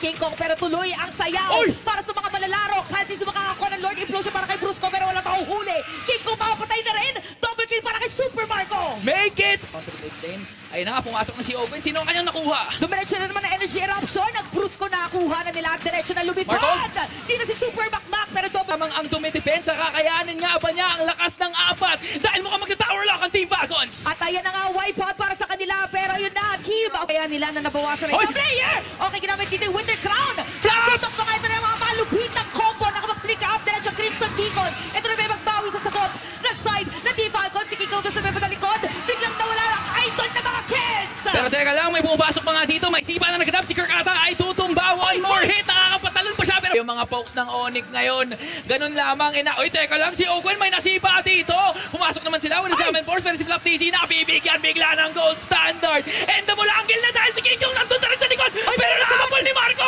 King Kong, pero tuloy ang sayaw Oy! para sa mga malalaro. Kantis makakakuha ng Lord Implosion para kay Brusco, pero walang mahuhuli. King Kong makapatay na rin. Double kill para kay Super Marco. Make it! Counter mid lane. Ayun na nga, pumasok na si Owen. Sino ang kanyang nakuha? Dumiretso na naman ang energy eruption. Ang Brusco nakakuha na nila. Diretso na lumipad. Marco? Di na si Super Makmak, pero double. Tamang ang dumidepensa, kakayanin nga ba niya ang lakas ng apat? Dahil mukhang magta-tower lock ang Team Falcons! At ayan na nga, wipeout para sa kanila. Pero yun na, team. Kaya nila na nabawasan na isang Oy! player. Okay, ginamit dito yung Winter Crown. Flap! Sutok pa nga ito na yung mga malupitang combo. Nakapag-flick up. Diretso Crimson Beacon. Ito na may magbawi sa sagot. Nag-side na Team Falcons. Si Kiko doon sa may patalikod. Biglang nawala ang idol na mga kids. Pero teka lang, may pumapasok pa nga dito. May sipa na nagadap. Si Kirk ata ay tutumba. One more hit. Nakakapatalon pa siya. Pero yung mga pokes ng Onyx ngayon, ganun lamang. Oy, teka lang. Si Owen may nasipa dito. Pumasok naman sila. Wala si Amen Force. Pero si Flap TC nakabibigyan bigla ng gold standard. And the mulangil na dahil si King Kong nandun na rin sa likod. Pero nakapul ni Marco.